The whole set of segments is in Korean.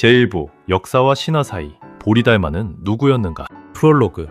제1부 역사와 신화 사이 보리달마는 누구였는가? 프롤로그.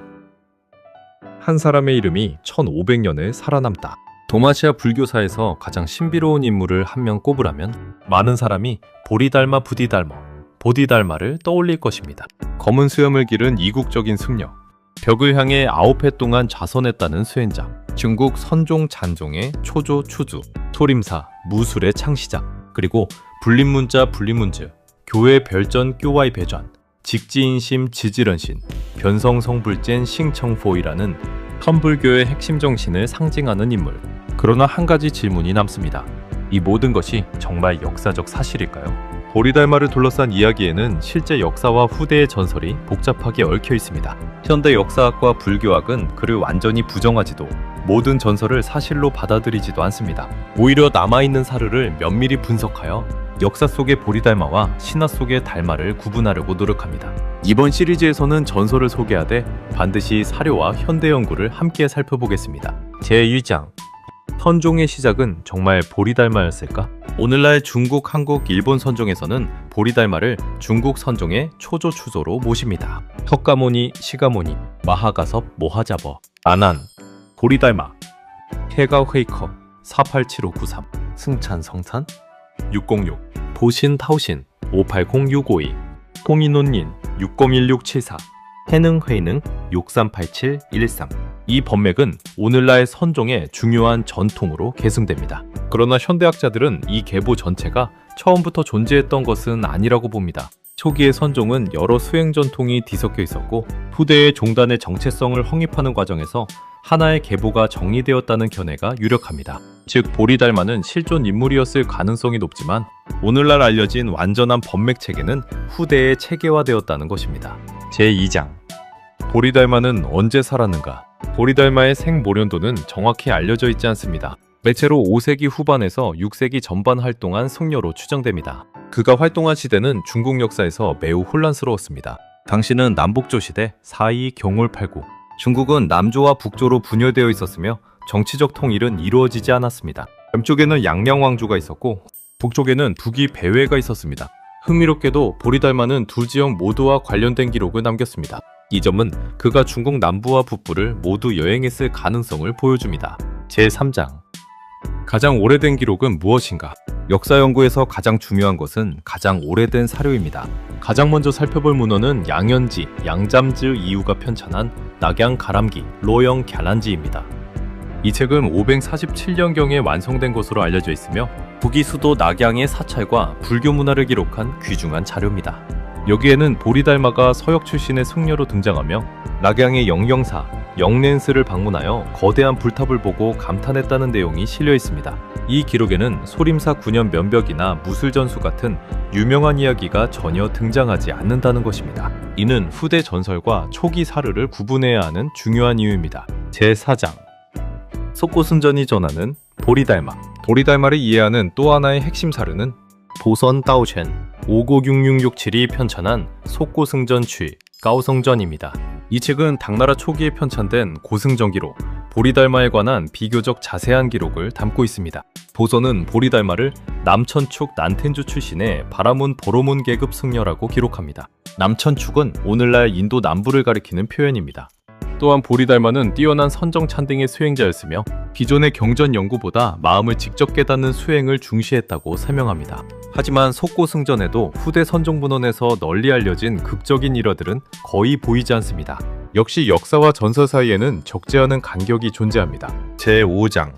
한 사람의 이름이 1500년을 살아남다. 도마시아 불교사에서 가장 신비로운 인물을 한 명 꼽으라면 많은 사람이 보리달마 부디달머, 보디달마를 떠올릴 것입니다. 검은 수염을 기른 이국적인 승려, 벽을 향해 9회 동안 좌선했다는 수행자, 중국 선종 잔종의 초조 추주, 소림사, 무술의 창시자, 그리고 불린문자 불린문즈, 교회 별전 교와이 배전, 직지인심 지지런신, 변성성불젠 싱청포이라는 선불교의 핵심 정신을 상징하는 인물. 그러나 한 가지 질문이 남습니다. 이 모든 것이 정말 역사적 사실일까요? 보리달마를 둘러싼 이야기에는 실제 역사와 후대의 전설이 복잡하게 얽혀 있습니다. 현대 역사학과 불교학은 그를 완전히 부정하지도 모든 전설을 사실로 받아들이지도 않습니다. 오히려 남아있는 사르를 면밀히 분석하여 역사 속의 보리달마와 신화 속의 달마를 구분하려고 노력합니다. 이번 시리즈에서는 전설을 소개하되 반드시 사료와 현대 연구를 함께 살펴보겠습니다. 제1장. 선종의 시작은 정말 보리달마였을까? 오늘날 중국, 한국, 일본 선종에서는 보리달마를 중국 선종의 초조 추조로 모십니다. 턱가모니, 시가모니, 마하가섭, 모하자버, 아난, 보리달마, 해가회이커, 487593, 승찬 성찬, 606, 보신 타오신, 580652, 홍인논린, 601674, 해능회능, 638713. 이 법맥은 오늘날 선종의 중요한 전통으로 계승됩니다. 그러나 현대학자들은 이 계보 전체가 처음부터 존재했던 것은 아니라고 봅니다. 초기의 선종은 여러 수행 전통이 뒤섞여 있었고 후대의 종단의 정체성을 확립하는 과정에서 하나의 계보가 정리되었다는 견해가 유력합니다. 즉 보리달마는 실존 인물이었을 가능성이 높지만 오늘날 알려진 완전한 법맥 체계는 후대에 체계화되었다는 것입니다. 제2장. 보리달마는 언제 살았는가? 보리달마의 생모련도는 정확히 알려져 있지 않습니다. 매체로 5세기 후반에서 6세기 전반 활동한 승려로 추정됩니다. 그가 활동한 시대는 중국 역사에서 매우 혼란스러웠습니다. 당시는 남북조 시대 4.2 경홀8구, 중국은 남조와 북조로 분열되어 있었으며 정치적 통일은 이루어지지 않았습니다. 남쪽에는 양량왕조가 있었고 북쪽에는 북이 배회가 있었습니다. 흥미롭게도 보리달마는 두 지역 모두와 관련된 기록을 남겼습니다. 이 점은 그가 중국 남부와 북부를 모두 여행했을 가능성을 보여줍니다. 제3장. 가장 오래된 기록은 무엇인가? 역사 연구에서 가장 중요한 것은 가장 오래된 사료입니다. 가장 먼저 살펴볼 문헌은 양현지, 양잠즈 이유가 편찬한 낙양가람기, 로영 갸란지입니다. 이 책은 547년경에 완성된 것으로 알려져 있으며 북이 수도 낙양의 사찰과 불교 문화를 기록한 귀중한 자료입니다. 여기에는 보리달마가 서역 출신의 승려로 등장하며 낙양의 영영사, 영렌스를 방문하여 거대한 불탑을 보고 감탄했다는 내용이 실려 있습니다. 이 기록에는 소림사 9년 면벽이나 무술전수 같은 유명한 이야기가 전혀 등장하지 않는다는 것입니다. 이는 후대 전설과 초기 사르를 구분해야 하는 중요한 이유입니다. 제4장. 속고승전이 전하는 보리달마. 보리달마를 이해하는 또 하나의 핵심 사르는 보선 따오쉔 596667이 편찬한 속고승전취 까오성전입니다. 이 책은 당나라 초기에 편찬된 고승전기로 보리달마에 관한 비교적 자세한 기록을 담고 있습니다. 보선은 보리달마를 남천축 난텐주 출신의 바라문 보로문 계급 승려라고 기록합니다. 남천축은 오늘날 인도 남부를 가리키는 표현입니다. 또한 보리달마는 뛰어난 선정 찬등의 수행자였으며 기존의 경전 연구보다 마음을 직접 깨닫는 수행을 중시했다고 설명합니다. 하지만 속고승전에도 후대 선종문헌에서 널리 알려진 극적인 일화들은 거의 보이지 않습니다. 역시 역사와 전설 사이에는 적지 않은 간격이 존재합니다. 제5장.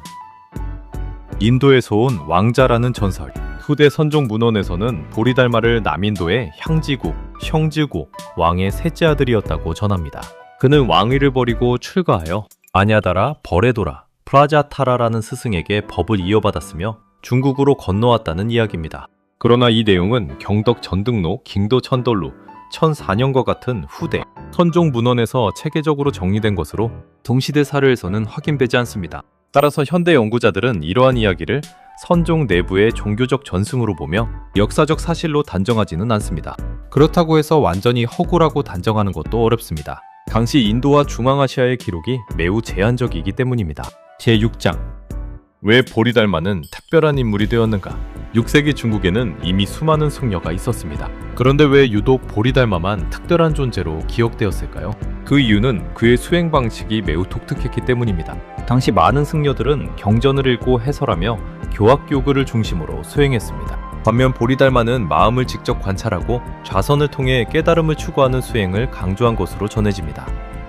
인도에서 온 왕자라는 전설. 후대 선종문헌에서는 보리달마를 남인도의 향지국, 형지국 왕의 셋째 아들이었다고 전합니다. 그는 왕위를 버리고 출가하여 아냐다라, 버레도라, 프라자타라라는 스승에게 법을 이어받았으며 중국으로 건너왔다는 이야기입니다. 그러나 이 내용은 경덕 전등록, ging 천돌루, 1004년과 같은 후대 선종 문헌에서 체계적으로 정리된 것으로 동시대 사료에서는 확인되지 않습니다. 따라서 현대 연구자들은 이러한 이야기를 선종 내부의 종교적 전승으로 보며 역사적 사실로 단정하지는 않습니다. 그렇다고 해서 완전히 허구라고 단정하는 것도 어렵습니다. 당시 인도와 중앙아시아의 기록이 매우 제한적이기 때문입니다. 제6장. 왜 보리달마는 특별한 인물이 되었는가? 6세기 중국에는 이미 수많은 승려가 있었습니다. 그런데 왜 유독 보리달마만 특별한 존재로 기억되었을까요? 그 이유는 그의 수행 방식이 매우 독특했기 때문입니다. 당시 많은 승려들은 경전을 읽고 해설하며 교학교구를 중심으로 수행했습니다. 반면 보리달마는 마음을 직접 관찰하고 좌선을 통해 깨달음을 추구하는 수행을 강조한 것으로 전해집니다.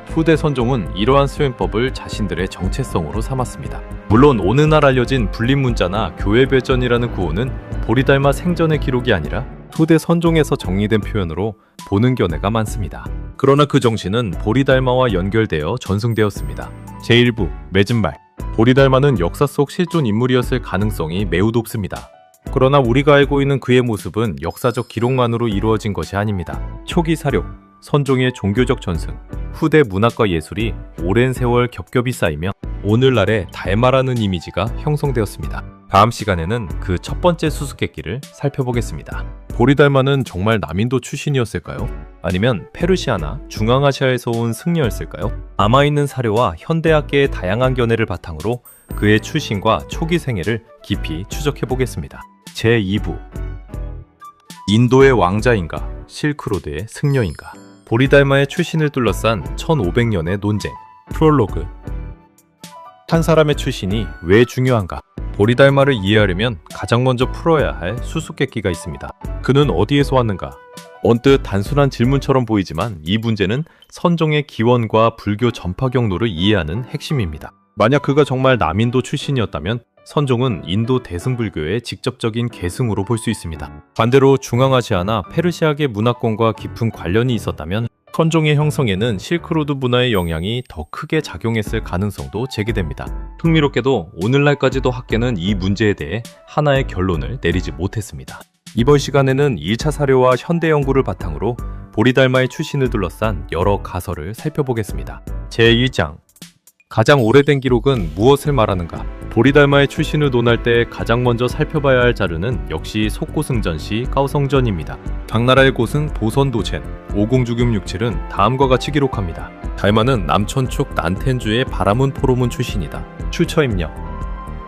후대 선종은 이러한 수행법을 자신들의 정체성으로 삼았습니다. 물론 오늘날 알려진 불립문자나 교회별전이라는 구호는 보리달마 생전의 기록이 아니라 후대 선종에서 정리된 표현으로 보는 견해가 많습니다. 그러나 그 정신은 보리달마와 연결되어 전승되었습니다. 제1부 맺은 말. 보리달마는 역사 속 실존 인물이었을 가능성이 매우 높습니다. 그러나 우리가 알고 있는 그의 모습은 역사적 기록만으로 이루어진 것이 아닙니다. 초기 사료, 선종의 종교적 전승, 후대 문학과 예술이 오랜 세월 겹겹이 쌓이며 오늘날의 달마라는 이미지가 형성되었습니다. 다음 시간에는 그 첫 번째 수수께끼를 살펴보겠습니다. 보리달마는 정말 남인도 출신이었을까요? 아니면 페르시아나 중앙아시아에서 온 승려였을까요? 남아있는 사료와 현대학계의 다양한 견해를 바탕으로 그의 출신과 초기 생애를 깊이 추적해보겠습니다. 제2부 인도의 왕자인가, 실크로드의 승려인가? 보리달마의 출신을 둘러싼 1500년의 논쟁. 프롤로그. 한 사람의 출신이 왜 중요한가? 보리달마를 이해하려면 가장 먼저 풀어야 할 수수께끼가 있습니다. 그는 어디에서 왔는가? 언뜻 단순한 질문처럼 보이지만 이 문제는 선종의 기원과 불교 전파 경로를 이해하는 핵심입니다. 만약 그가 정말 남인도 출신이었다면 선종은 인도 대승불교의 직접적인 계승으로 볼 수 있습니다. 반대로 중앙아시아나 페르시아계 문화권과 깊은 관련이 있었다면 선종의 형성에는 실크로드 문화의 영향이 더 크게 작용했을 가능성도 제기됩니다. 흥미롭게도 오늘날까지도 학계는 이 문제에 대해 하나의 결론을 내리지 못했습니다. 이번 시간에는 1차 사료와 현대 연구를 바탕으로 보리달마의 출신을 둘러싼 여러 가설을 살펴보겠습니다. 제1장 가장 오래된 기록은 무엇을 말하는가? 보리달마의 출신을 논할 때 가장 먼저 살펴봐야 할 자료는 역시 속고승전시 까오성전입니다. 당나라의 고승 보선도첸 50주겸67은 다음과 같이 기록합니다. 달마는 남천축 난텐주의 바라문 포로문 출신이다. 출처입력.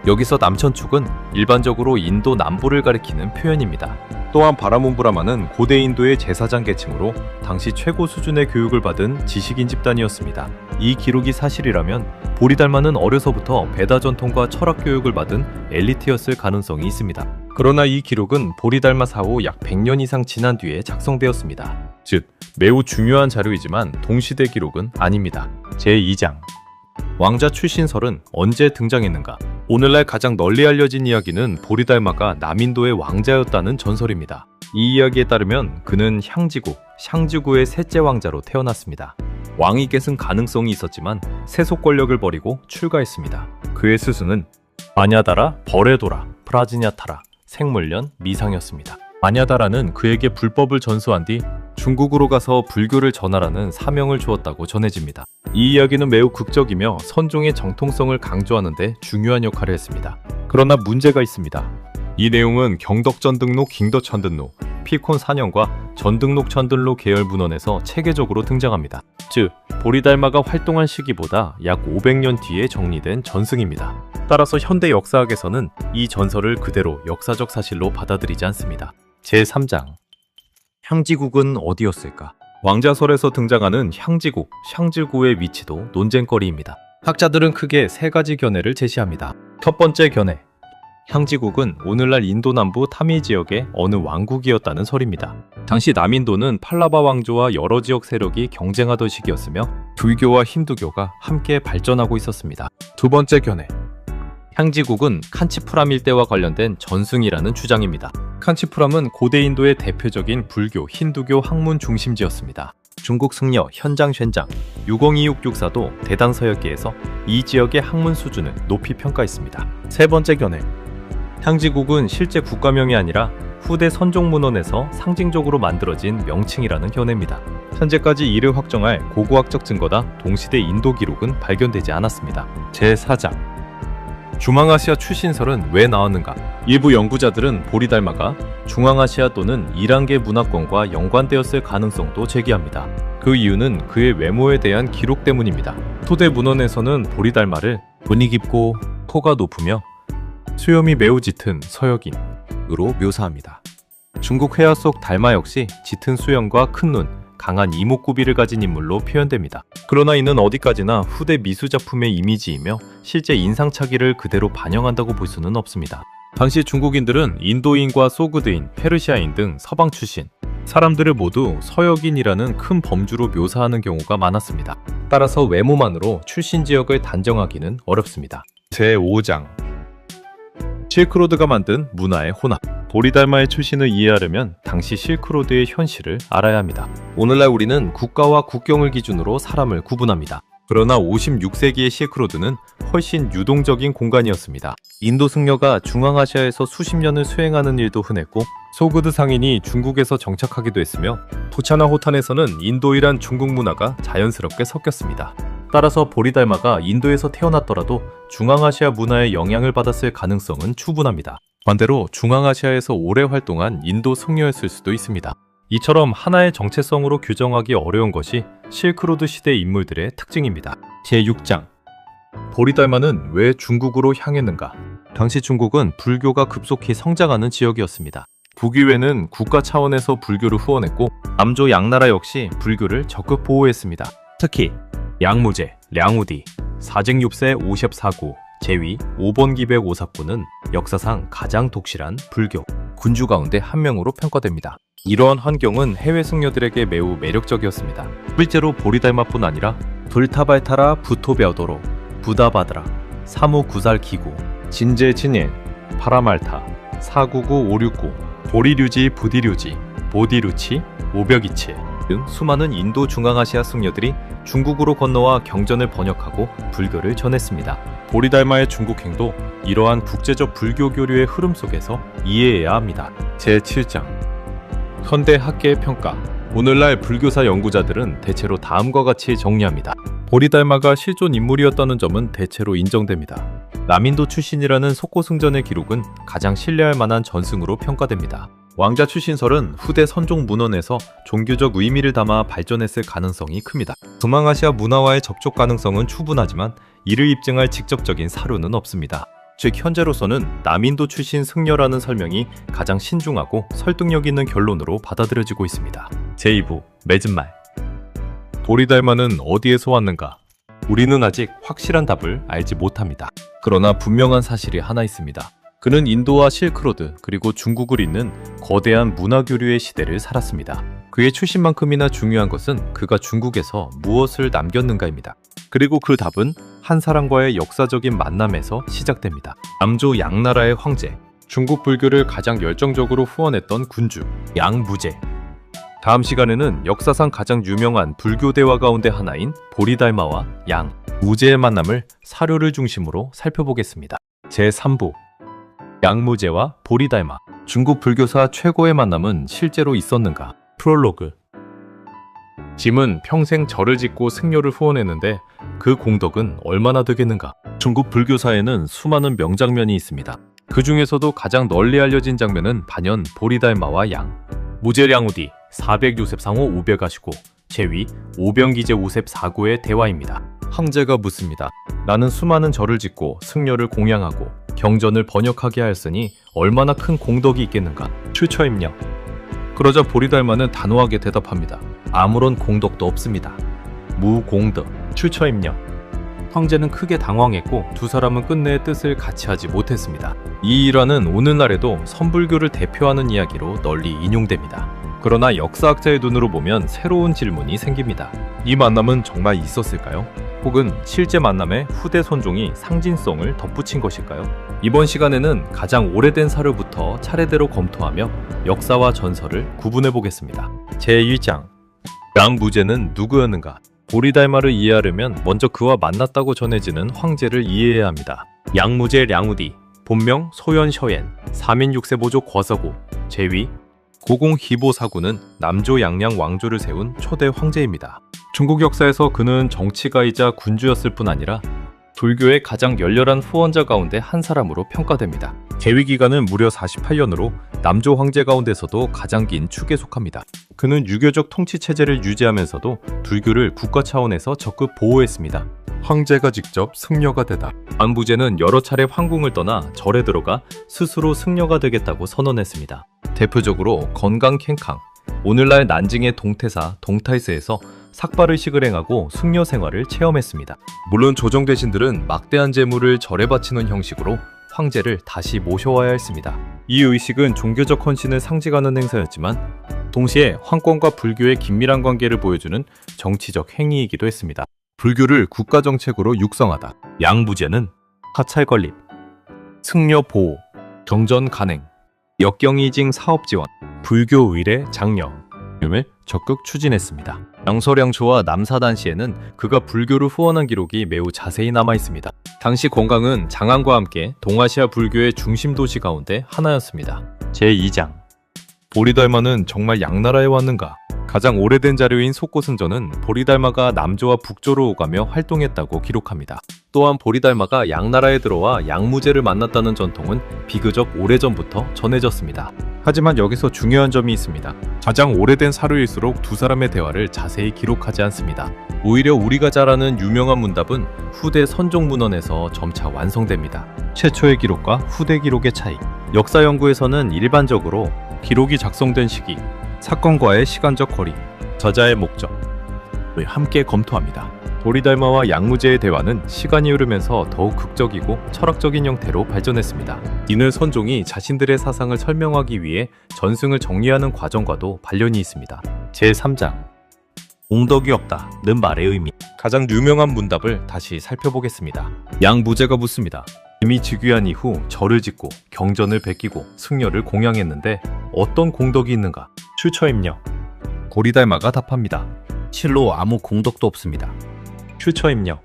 여기서 남천축은 일반적으로 인도 남부를 가리키는 표현입니다. 또한 바라문브라마는 고대 인도의 제사장 계층으로 당시 최고 수준의 교육을 받은 지식인 집단이었습니다. 이 기록이 사실이라면 보리달마는 어려서부터 베다 전통과 철학 교육을 받은 엘리트였을 가능성이 있습니다. 그러나 이 기록은 보리달마 사후 약 100년 이상 지난 뒤에 작성되었습니다. 즉, 매우 중요한 자료이지만 동시대 기록은 아닙니다. 제2장 왕자 출신설은 언제 등장했는가? 오늘날 가장 널리 알려진 이야기는 보리달마가 남인도의 왕자였다는 전설입니다. 이 이야기에 따르면 그는 향지국, 샹지구의 셋째 왕자로 태어났습니다. 왕위 계승 가능성이 있었지만 세속 권력을 버리고 출가했습니다. 그의 스승은 마냐다라, 버레도라, 프라지냐타라, 생물련, 미상이었습니다. 마냐다라는 그에게 불법을 전수한 뒤 중국으로 가서 불교를 전하라는 사명을 주었다고 전해집니다. 이 이야기는 매우 극적이며 선종의 정통성을 강조하는 데 중요한 역할을 했습니다. 그러나 문제가 있습니다. 이 내용은 경덕전등록 깅더천든로, 피콘 사년과 전등록천든로 계열 문헌에서 체계적으로 등장합니다. 즉, 보리달마가 활동한 시기보다 약 500년 뒤에 정리된 전승입니다. 따라서 현대 역사학에서는 이 전설을 그대로 역사적 사실로 받아들이지 않습니다. 제3장 향지국은 어디였을까? 왕자설에서 등장하는 향지국, 샹지구의 위치도 논쟁거리입니다. 학자들은 크게 세 가지 견해를 제시합니다. 첫 번째 견해, 향지국은 오늘날 인도 남부 타미 지역의 어느 왕국이었다는 설입니다. 당시 남인도는 팔라바 왕조와 여러 지역 세력이 경쟁하던 시기였으며 불교와 힌두교가 함께 발전하고 있었습니다. 두 번째 견해, 향지국은 칸치푸람 일대와 관련된 전승이라는 주장입니다. 칸치푸람은 고대 인도의 대표적인 불교, 힌두교 학문 중심지였습니다. 중국 승려 현장쉔장 602664도 대당서역기에서 이 지역의 학문 수준을 높이 평가했습니다. 세 번째 견해, 향지국은 실제 국가명이 아니라 후대 선종문헌에서 상징적으로 만들어진 명칭이라는 견해입니다. 현재까지 이를 확정할 고고학적 증거다 동시대 인도 기록은 발견되지 않았습니다. 제4장 중앙아시아 출신설은 왜 나왔는가? 일부 연구자들은 보리달마가 중앙아시아 또는 이란계 문화권과 연관되었을 가능성도 제기합니다. 그 이유는 그의 외모에 대한 기록 때문입니다. 토대 문헌에서는 보리달마를 눈이 깊고 코가 높으며 수염이 매우 짙은 서역인, 모습으로 묘사합니다. 중국 회화 속 달마 역시 짙은 수염과 큰 눈, 강한 이목구비를 가진 인물로 표현됩니다. 그러나 이는 어디까지나 후대 미술작품의 이미지이며 실제 인상착의를 그대로 반영한다고 볼 수는 없습니다. 당시 중국인들은 인도인과 소그드인, 페르시아인 등 서방 출신, 사람들을 모두 서역인이라는 큰 범주로 묘사하는 경우가 많았습니다. 따라서 외모만으로 출신 지역을 단정하기는 어렵습니다. 제5장 실크로드가 만든 문화의 혼합. 보리달마의 출신을 이해하려면 당시 실크로드의 현실을 알아야 합니다. 오늘날 우리는 국가와 국경을 기준으로 사람을 구분합니다. 그러나 56세기의 실크로드는 훨씬 유동적인 공간이었습니다. 인도 승려가 중앙아시아에서 수십 년을 수행하는 일도 흔했고 소그드 상인이 중국에서 정착하기도 했으며 토차나 호탄에서는 인도이란 중국 문화가 자연스럽게 섞였습니다. 따라서 보리달마가 인도에서 태어났더라도 중앙아시아 문화의 영향을 받았을 가능성은 충분합니다. 반대로 중앙아시아에서 오래 활동한 인도 승려였을 수도 있습니다. 이처럼 하나의 정체성으로 규정하기 어려운 것이 실크로드 시대 인물들의 특징입니다. 제6장 보리달마는 왜 중국으로 향했는가? 당시 중국은 불교가 급속히 성장하는 지역이었습니다. 북위회는 국가 차원에서 불교를 후원했고 남조 양나라 역시 불교를 적극 보호했습니다. 특히 양무제, 량우디, 사직육세 54구, 제위 5번 기백 54구는 역사상 가장 독실한 불교 군주 가운데 한 명으로 평가됩니다. 이러한 환경은 해외 승려들에게 매우 매력적이었습니다. 실제로 보리달마뿐 아니라 불타발타라 부토베어도로, 부다바드라, 사무구살기구, 진제진예, 파라말타, 499 569, 보리류지 부디류지, 보디루치, 오벽이치 등 수많은 인도 중앙아시아 승려들이 중국으로 건너와 경전을 번역하고 불교를 전했습니다. 보리달마의 중국행도 이러한 국제적 불교 교류의 흐름 속에서 이해해야 합니다. 제7장 현대 학계의 평가. 오늘날 불교사 연구자들은 대체로 다음과 같이 정리합니다. 보리달마가 실존 인물이었다는 점은 대체로 인정됩니다. 남인도 출신이라는 속고승전의 기록은 가장 신뢰할 만한 전승으로 평가됩니다. 왕자 출신설은 후대 선종 문헌에서 종교적 의미를 담아 발전했을 가능성이 큽니다. 중앙아시아 문화와의 접촉 가능성은 충분하지만 이를 입증할 직접적인 사료는 없습니다. 즉 현재로서는 남인도 출신 승려라는 설명이 가장 신중하고 설득력 있는 결론으로 받아들여지고 있습니다. 제2부 맺은 말. 보리달마는 어디에서 왔는가? 우리는 아직 확실한 답을 알지 못합니다. 그러나 분명한 사실이 하나 있습니다. 그는 인도와 실크로드 그리고 중국을 잇는 거대한 문화교류의 시대를 살았습니다. 그의 출신만큼이나 중요한 것은 그가 중국에서 무엇을 남겼는가입니다. 그리고 그 답은 한 사람과의 역사적인 만남에서 시작됩니다. 남조 양나라의 황제, 중국 불교를 가장 열정적으로 후원했던 군주, 양무제. 다음 시간에는 역사상 가장 유명한 불교 대화 가운데 하나인 보리달마와 양무제의 만남을 사료를 중심으로 살펴보겠습니다. 제3부 양무제와 보리달마. 중국 불교사 최고의 만남은 실제로 있었는가? 프롤로그. 짐은 평생 절을 짓고 승려를 후원했는데 그 공덕은 얼마나 되겠는가? 중국 불교사에는 수많은 명장면이 있습니다. 그 중에서도 가장 널리 알려진 장면은 반연 보리달마와 무제량우디 400요셉상호 500가시고 제위 5병기제 54구의 대화입니다. 황제가 묻습니다. 나는 수많은 절을 짓고 승려를 공양하고 경전을 번역하게 하였으니 얼마나 큰 공덕이 있겠는가? 출처임력. 그러자 보리달마는 단호하게 대답합니다. 아무런 공덕도 없습니다. 무공덕. 출처임력. 황제는 크게 당황했고 두 사람은 끝내 뜻을 같이 하지 못했습니다. 이 일화는 오늘날에도 선불교를 대표하는 이야기로 널리 인용됩니다. 그러나 역사학자의 눈으로 보면 새로운 질문이 생깁니다. 이 만남은 정말 있었을까요? 혹은 실제 만남에 후대 선종이 상징성을 덧붙인 것일까요? 이번 시간에는 가장 오래된 사료부터 차례대로 검토하며 역사와 전설을 구분해 보겠습니다. 제1장 양무제는 누구였는가? 보리달마를 이해하려면 먼저 그와 만났다고 전해지는 황제를 이해해야 합니다. 양무제 량우디, 본명 소연셔옌, 3인 6세 보조 거서고, 제위 고공 희보사구는 남조 양량 왕조를 세운 초대 황제입니다. 중국 역사에서 그는 정치가이자 군주였을 뿐 아니라 불교의 가장 열렬한 후원자 가운데 한 사람으로 평가됩니다. 재위 기간은 무려 48년으로 남조 황제 가운데서도 가장 긴 축에 속합니다. 그는 유교적 통치 체제를 유지하면서도 불교를 국가 차원에서 적극 보호했습니다. 황제가 직접 승려가 되다. 안부제는 여러 차례 황궁을 떠나 절에 들어가 스스로 승려가 되겠다고 선언했습니다. 대표적으로 건강 캔캉, 오늘날 난징의 동태사 동타이스에서 삭발의식을 행하고 승려 생활을 체험했습니다. 물론 조정 대신들은 막대한 재물을 절에 바치는 형식으로 황제를 다시 모셔와야 했습니다. 이 의식은 종교적 헌신을 상징하는 행사였지만 동시에 황권과 불교의 긴밀한 관계를 보여주는 정치적 행위이기도 했습니다. 불교를 국가정책으로 육성하다. 양부제는 사찰 건립, 승려 보호, 경전 간행, 역경이징 사업 지원, 불교 의례 장려 을 적극 추진했습니다. 양서량초와 남사단시에는 그가 불교를 후원한 기록이 매우 자세히 남아 있습니다. 당시 건강은 장안과 함께 동아시아 불교의 중심 도시 가운데 하나였습니다. 제2장 보리달마는 정말 양나라에 왔는가? 가장 오래된 자료인 속고승전은 보리달마가 남조와 북조로 오가며 활동했다고 기록합니다. 또한 보리달마가 양나라에 들어와 양무제를 만났다는 전통은 비교적 오래전부터 전해졌습니다. 하지만 여기서 중요한 점이 있습니다. 가장 오래된 사료일수록 두 사람의 대화를 자세히 기록하지 않습니다. 오히려 우리가 잘 아는 유명한 문답은 후대 선종문헌에서 점차 완성됩니다. 최초의 기록과 후대 기록의 차이. 역사 연구에서는 일반적으로 기록이 작성된 시기, 사건과의 시간적 거리, 저자의 목적을 함께 검토합니다. 보리달마와 양무제의 대화는 시간이 흐르면서 더욱 극적이고 철학적인 형태로 발전했습니다. 이는 선종이 자신들의 사상을 설명하기 위해 전승을 정리하는 과정과도 관련이 있습니다. 제3장 공덕이 없다는 말의 의미. 가장 유명한 문답을 다시 살펴보겠습니다. 양무제가 묻습니다. 이미 즉위한 이후 절을 짓고 경전을 베끼고 승려를 공양했는데 어떤 공덕이 있는가? 출처임녀. 보리달마가 답합니다. 실로 아무 공덕도 없습니다. 출처임녀.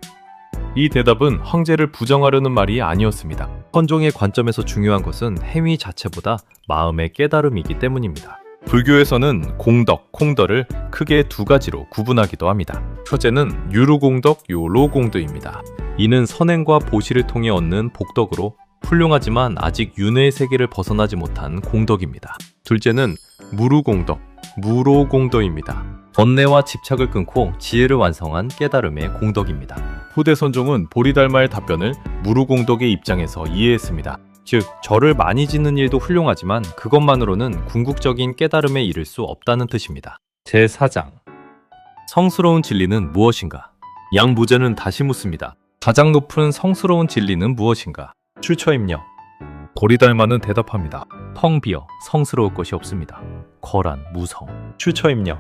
이 대답은 황제를 부정하려는 말이 아니었습니다. 선종의 관점에서 중요한 것은 행위 자체보다 마음의 깨달음이기 때문입니다. 불교에서는 공덕, 콩덕을 크게 두 가지로 구분하기도 합니다. 첫째는 유루공덕, 요로공덕입니다. 이는 선행과 보시를 통해 얻는 복덕으로 훌륭하지만 아직 윤회의 세계를 벗어나지 못한 공덕입니다. 둘째는 무루공덕, 무로공덕입니다. 번뇌와 집착을 끊고 지혜를 완성한 깨달음의 공덕입니다. 후대 선종은 보리달마의 답변을 무루공덕의 입장에서 이해했습니다. 즉, 절을 많이 짓는 일도 훌륭하지만 그것만으로는 궁극적인 깨달음에 이를 수 없다는 뜻입니다. 제4장 성스러운 진리는 무엇인가? 양무제는 다시 묻습니다. 가장 높은 성스러운 진리는 무엇인가? 출처임녀. 보리달마는 대답합니다. 텅 비어 성스러울 것이 없습니다. 거란 무성. 출처임녀.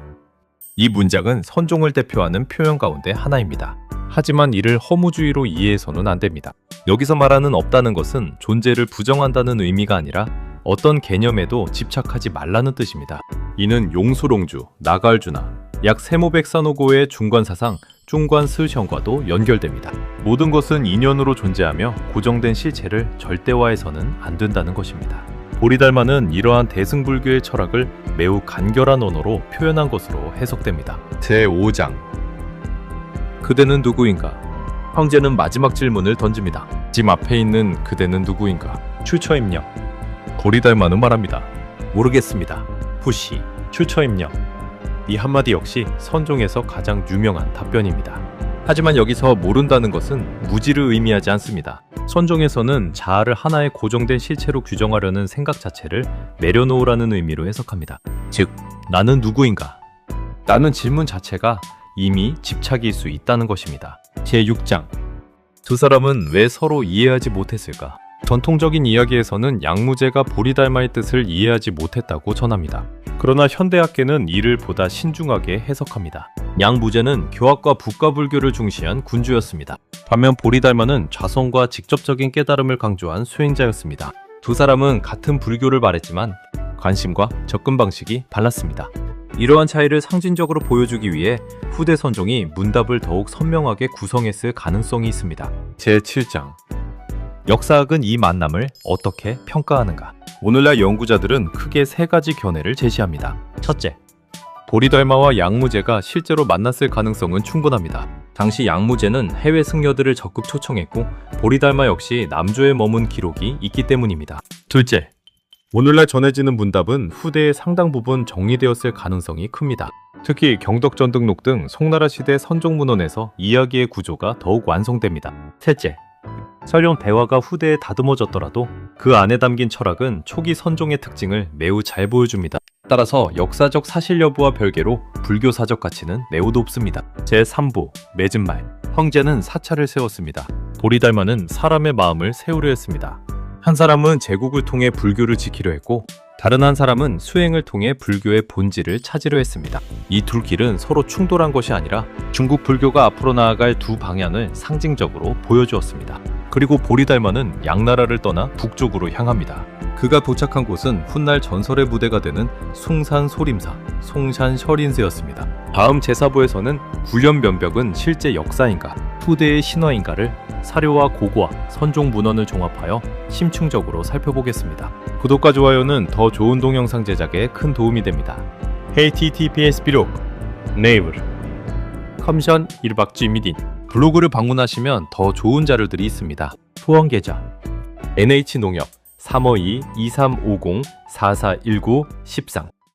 이 문장은 선종을 대표하는 표현 가운데 하나입니다. 하지만 이를 허무주의로 이해해서는 안 됩니다. 여기서 말하는 없다는 것은 존재를 부정한다는 의미가 아니라 어떤 개념에도 집착하지 말라는 뜻입니다. 이는 용수롱주, 나갈주나 약 세모백산호고의 중관사상, 중관스형과도 연결됩니다. 모든 것은 인연으로 존재하며 고정된 실체를 절대화해서는 안 된다는 것입니다. 보리달마는 이러한 대승불교의 철학을 매우 간결한 언어로 표현한 것으로 해석됩니다. 제5장 그대는 누구인가? 황제는 마지막 질문을 던집니다. 집 앞에 있는 그대는 누구인가? 출처임녀. 보리달마는 말합니다. 모르겠습니다. 후시. 출처임녀. 이 한마디 역시 선종에서 가장 유명한 답변입니다. 하지만 여기서 모른다는 것은 무지를 의미하지 않습니다. 선종에서는 자아를 하나의 고정된 실체로 규정하려는 생각 자체를 내려놓으라는 의미로 해석합니다. 즉, 나는 누구인가? 나는 질문 자체가 이미 집착일 수 있다는 것입니다. 제6장 두 사람은 왜 서로 이해하지 못했을까? 전통적인 이야기에서는 양무제가 보리달마의 뜻을 이해하지 못했다고 전합니다. 그러나 현대학계는 이를 보다 신중하게 해석합니다. 양무제는 교학과 북가불교를 중시한 군주였습니다. 반면 보리달마는 좌성과 직접적인 깨달음을 강조한 수행자였습니다. 두 사람은 같은 불교를 말했지만 관심과 접근 방식이 달랐습니다. 이러한 차이를 상징적으로 보여주기 위해 후대 선종이 문답을 더욱 선명하게 구성했을 가능성이 있습니다. 제7장 역사학은 이 만남을 어떻게 평가하는가? 오늘날 연구자들은 크게 세 가지 견해를 제시합니다. 첫째, 보리달마와 양무제가 실제로 만났을 가능성은 충분합니다. 당시 양무제는 해외 승려들을 적극 초청했고 보리달마 역시 남조에 머문 기록이 있기 때문입니다. 둘째, 오늘날 전해지는 문답은 후대의 상당 부분 정리되었을 가능성이 큽니다. 특히 경덕전등록 등 송나라 시대 선종문헌에서 이야기의 구조가 더욱 완성됩니다. 셋째, 설령 대화가 후대에 다듬어졌더라도 그 안에 담긴 철학은 초기 선종의 특징을 매우 잘 보여줍니다. 따라서 역사적 사실 여부와 별개로 불교사적 가치는 매우 높습니다. 제3부 맺은 말. 황제는 사찰을 세웠습니다. 보리달마는 사람의 마음을 세우려 했습니다. 한 사람은 제국을 통해 불교를 지키려 했고 다른 한 사람은 수행을 통해 불교의 본질을 찾으려 했습니다. 이 둘 길은 서로 충돌한 것이 아니라 중국 불교가 앞으로 나아갈 두 방향을 상징적으로 보여주었습니다. 그리고 보리달마는 양나라를 떠나 북쪽으로 향합니다. 그가 도착한 곳은 훗날 전설의 무대가 되는 숭산 소림사, 송산 셔린세였습니다. 다음 제4부에서는 구련변벽은 실제 역사인가, 후대의 신화인가를 사료와 고고와 선종 문헌을 종합하여 심층적으로 살펴보겠습니다. 구독과 좋아요는 더 좋은 동영상 제작에 큰 도움이 됩니다. https 비록 네이버 컴션 일박쥐 미딘 블로그를 방문하시면 더 좋은 자료들이 있습니다. 후원 계좌 NH농협 352-2350-4419-13